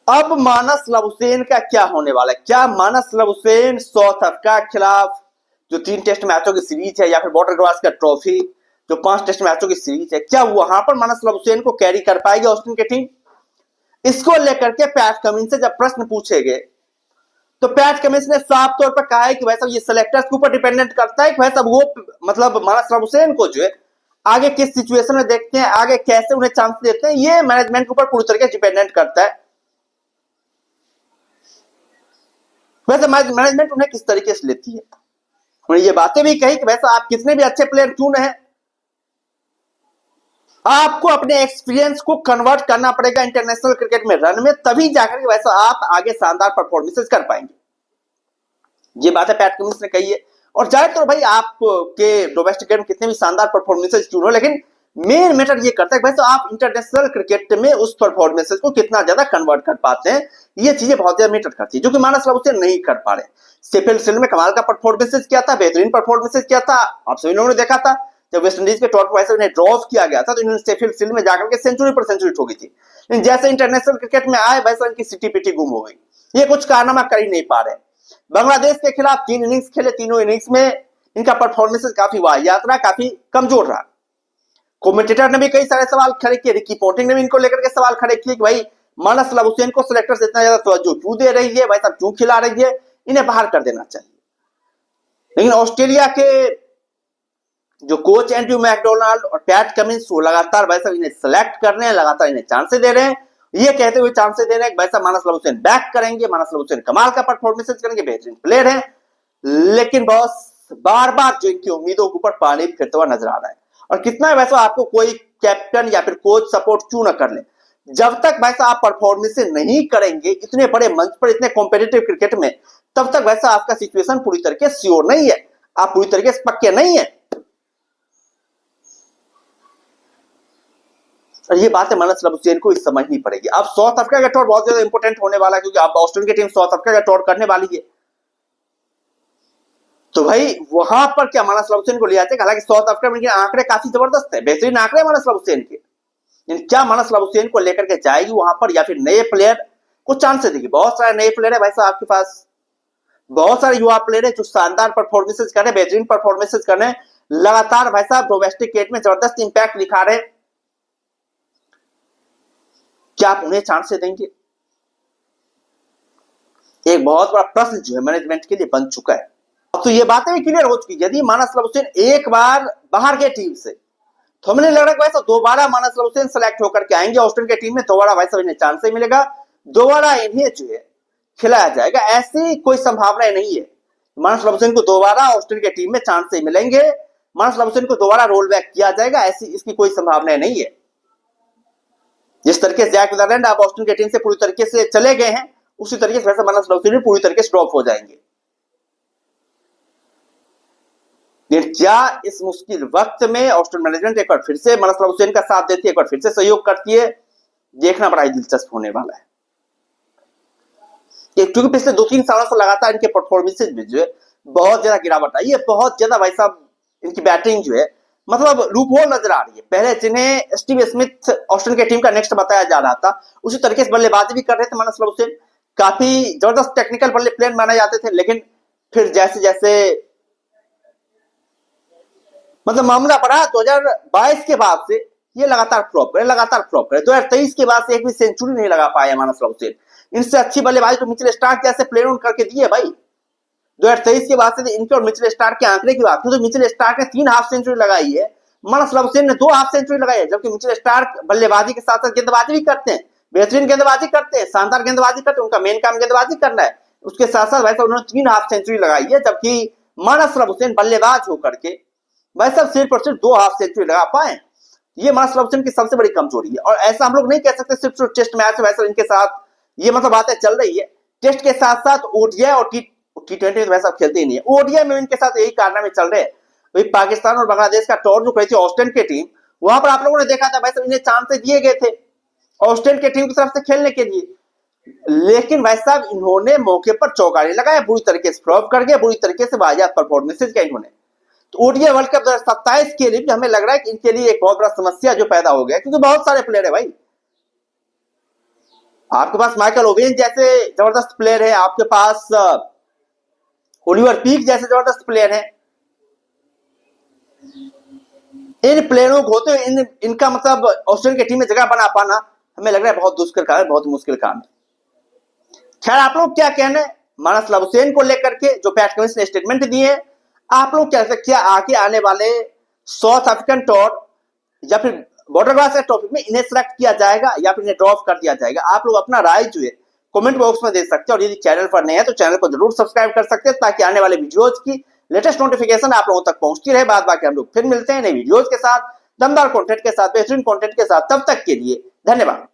अब Marnus Labuschagne का क्या होने वाला है? क्या मानस लबुशेन साउथ अफ्रीका के खिलाफ जो 3 टेस्ट मैचों की सीरीज है या फिर बॉर्डर गवास्कर ट्रॉफी जो 5 टेस्ट मैचों की सीरीज है, क्या वहां पर मानस लबुशेन को कैरी कर पाएगी ऑस्टिन की टीम? इसको लेकर के पैट कमिंस से जब प्रश्न पूछे गए तो पैट कमिंस ने साफ तौर पर कहा है कि भाई साहब ये सिलेक्टर्स के ऊपर डिपेंडेंट करता है कि भाई साहब वो मतलब मानस लबुशेन को जो है आगे किस सिचुएशन में देखते हैं, आगे कैसे उन्हें चांस देते हैं, ये मैनेजमेंट के ऊपर पूरी तरीके से डिपेंडेंट करता है। वैसे मैनेजमेंट उन्हें किस तरीके से लेती है, उन्हें ये बातें भी कही कि वैसा आप कितने भी अच्छे प्लेयर क्यों न है, आपको अपने एक्सपीरियंस को कन्वर्ट करना पड़ेगा इंटरनेशनल क्रिकेट में रन में, तभी जाकर के वैसा आप आगे शानदार परफॉर्मेंसेस कर पाएंगे। ये बात है पैट कमिंस ने कही है। और ज्यादातर भाई आपके डोमेस्टिक गेम कितने भी शानदार परफॉर्मेंसेस क्यों हो, लेकिन मेन मैटर ये करता है कि भाई आप इंटरनेशनल क्रिकेट में उस परफॉर्मेंसेस को कितना ज्यादा कन्वर्ट कर पाते हैं, ये चीजें बहुत ज्यादा मैटर करती है, जो कि मानस लबुशेन नहीं कर पा रहे। शेफील्ड शील्ड में कमाल का परफॉर्मेंसेस किया था, बेहतरीन परफॉर्मेंसेस किया था, आप सभी लोगों ने देखा था जब वेस्ट इंडीज के टॉप वैसे उन्हें ड्रॉ किया गया था तो इन्होंने शेफील्ड शील्ड में जाकर के सेंचुरी पर सेंचुरी ठोकी थी, लेकिन जैसे इंटरनेशनल क्रिकेट में आए वैसे इनकी सिटी पिटी गुम हो गई, ये कुछ कारनामा कर ही नहीं पा रहे। बांग्लादेश के खिलाफ 3 इनिंग्स खेले, तीनों इनिंग्स में इनका परफॉर्मेंस काफी वाहियात रहा, काफी कमजोर रहा। कमेंटेटर ने भी कई सारे सवाल खड़े किए, रिकी पोंटिंग ने भी इनको लेकर के सवाल खड़े किए कि भाई मानस लबुशेन को सिलेक्टर्स इतना ज्यादा तवज्जो क्यों दे रही है, भाई साहब क्यों खिला रही है, इन्हें बाहर कर देना चाहिए। लेकिन ऑस्ट्रेलिया के जो कोच एंड्रयू मैकडोनाल्ड और पैट कमिंस वो लगातार भाई साहब इन्हें सेलेक्ट कर रहे हैं, लगातार इन्हें चांसेस दे रहे हैं, ये कहते हुए चांसेस दे रहे हैं कि भाई साहब मानस लबुशेन बैक करेंगे, मानस लबुशेन कमाल का परफॉर्मेंस करेंगे, बेहतरीन प्लेयर है। लेकिन बॉस बार बार जो इनकी उम्मीदों के ऊपर पानी फिरता हुआ नजर आ रहा है। और कितना वैसा आपको कोई कैप्टन या फिर कोच सपोर्ट क्यों ना कर ले, जब तक वैसा आप परफॉर्मेंस नहीं करेंगे इतने बड़े मंच पर, इतने कॉम्पिटिटिव क्रिकेट में, तब तक वैसा आपका सिचुएशन पूरी तरीके से श्योर नहीं है, आप पूरी तरीके से पक्के नहीं है। और ये बात है मानस लबुशेन को समझनी पड़ेगी। अब साउथ अफ्रीका का टूर बहुत ज्यादा इंपॉर्टेंट होने वाला है, क्योंकि अब ऑस्ट्रेलिया की टीम साउथ अफ्रीका का टूर करने वाली है, तो भाई वहां पर क्या मानस लबुशेन को लिया जाए? हालांकि साउथ अफ्रीका में आंकड़े काफी जबरदस्त है, बेहतरीन आंकड़े मानस लबुशेन के, क्या मानस लबुशेन को लेकर के जाएगी वहां पर या फिर नए प्लेयर को चांसेस देगी? बहुत सारे नए प्लेयर है भाई साहब आपके पास, बहुत सारे युवा प्लेयर है जो शानदार परफॉर्मेंसेस कर रहे हैं, बेहतरीन परफॉर्मेंसेस कर रहे हैं, लगातार भाई साहब डोमेस्टिक क्रिकेट में जबरदस्त इंपैक्ट दिखा रहे हैं, क्या आप उन्हें चांसेस देंगे? एक बहुत बड़ा प्रश्न जो है मैनेजमेंट के लिए बन चुका है। अब तो ये बातें भी क्लियर हो चुकी, यदि मानस लबुशेन एक बार बाहर के टीम से, तो हमें लग रहा है वैसा दोबारा मानस लबुशेन सेलेक्ट होकर के आएंगे ऑस्ट्रेलिया की टीम में, दोबारा वैसा इन्हें चांस ही मिलेगा, दोबारा इन्हें जो है खिलाया जाएगा, ऐसी कोई संभावना नहीं है। मानस लबुशेन को दोबारा ऑस्ट्रेलिया की टीम में चांस ही मिलेंगे, मानस लबुशेन को दोबारा रोल बैक किया जाएगा, ऐसी इसकी कोई संभावना नहीं है। जिस तरीके से जैक नीदरलैंड आप ऑस्ट्रेलिया की टीम से पूरी तरीके से चले गए हैं, उसी तरीके से वैसे मानस लबुशेन पूरी तरीके से ड्रॉप हो जाएंगे। क्या इस मुश्किल वक्त में ऑस्ट्रेलियन मैनेजमेंट एक बार फिर से मानस लबुशेन का साथ देती है, एक बार फिर से सहयोग करती है? देखना बड़ा ही दिलचस्प होने वाला है, क्योंकि पिछले 2-3 सालों से लगातार इनके परफॉर्मेंसेज में जो है बहुत ज्यादा गिरावट आई है, बहुत ज्यादा भाई साहब इनकी बैटिंग जो है मतलब लूपहोल नजर आ रही है। पहले जिन्हें स्टीव स्मिथ ऑस्ट्रेलिया की टीम का नेक्स्ट बताया जा रहा था, उसी तरीके से बल्लेबाजी भी कर रहे थे मानस लबुशेन, काफी जबरदस्त टेक्निकल बल्ले प्लेयर माने जाते थे, लेकिन फिर जैसे जैसे मतलब मामला बढ़ा 2022 के बाद से ये लगातार फ्लॉप करे, लगातार फ्लॉप करे। 2023 के बाद से एक भी सेंचुरी नहीं लगा पाया मानस लबुशेन, इनसे अच्छी बल्लेबाजी तो मिचेल स्टार्क जैसे प्लेयर करके दिए भाई। 2023 के बाद से इनके और मिचेल स्टार्क के आंकड़े की बात तो मिचेल स्टार्क ने 3 हाफ सेंचुरी लगाई है, मानस लबुशेन ने 2 हाफ सेंचुरी लगाई है, जबकि मिचेल स्टार्क बल्लेबाजी के साथ साथ गेंदबाजी भी करते हैं, बेहतरीन गेंदबाजी करते हैं, शानदार गेंदबाजी करते हैं, उनका मेन काम गेंदबाजी करना है, उसके साथ साथ वैसे उन्होंने 3 हाफ सेंचुरी लगाई है, जबकि मानस लबुशेन बल्लेबाज होकर के भाई साहब सिर्फ और सिर्फ 2 हाफ सेंचुरी लगा पाए। ये मानस लबुशेन की सबसे बड़ी कमजोरी है, और ऐसा हम लोग नहीं कह सकते सिर्फ टेस्ट मैच वैसे इनके साथ ये मतलब बातें चल रही है, टेस्ट के साथ साथ ओडीआई और टी20 तो वैसा खेलते ही नहीं है, ओडीआई में इनके साथ यही कारनामे चल रहे हैं। वही पाकिस्तान और बांग्लादेश का टूर जो करी थी ऑस्ट्रेलिया की टीम, वहां पर आप लोगों ने देखा था भाई साहब इन्हें चांसेस दिए गए थे ऑस्ट्रेलिया की टीम की तरफ से खेलने के लिए, लेकिन भाई साहब इन्होंने मौके पर चौकारी लगाया, बुरी तरीके से फ्लॉप कर गए, बुरी तरीके से वाहियात परफॉर्मेंसेज किया इन्होंने। तो ओडीआई वर्ल्ड कप 2027 के लिए भी हमें लग रहा है कि इनके लिए एक बहुत बड़ा समस्या जो पैदा हो गया, क्योंकि बहुत सारे प्लेयर है भाई, आपके पास माइकल ओवेन जैसे जबरदस्त प्लेयर है, आपके पास ओलिवर पीक जैसे जबरदस्त प्लेयर है। इन प्लेयरों को होते इनका मतलब ऑस्ट्रेलिया की टीम में जगह बना पाना हमें लग रहा है बहुत दुष्कर काम है, बहुत मुश्किल काम है। खैर आप लोग क्या कहना है मानस लाबुशेन को लेकर के, जो पैट कमिंस ने स्टेटमेंट दिए हैं, आप लोग क्या सकते, क्या आगे आने वाले साउथ अफ्रीकन टूर या फिर बॉर्डर ग्लास टॉपिक में इन्हें सिलेक्ट किया जाएगा या फिर इन्हें ड्रॉप कर दिया जाएगा? आप लोग अपना राय जो है कमेंट बॉक्स में दे सकते हैं, और यदि चैनल पर नए हैं तो चैनल को जरूर सब्सक्राइब कर सकते हैं ताकि आने वाले वीडियोज की लेटेस्ट नोटिफिकेशन आप लोगों तक पहुंचती रहे। बाद बाकी हम लोग फिर मिलते हैं नए वीडियोज के साथ, दमदार कंटेंट के साथ, बेहतरीन कंटेंट के साथ। तब तक के लिए धन्यवाद।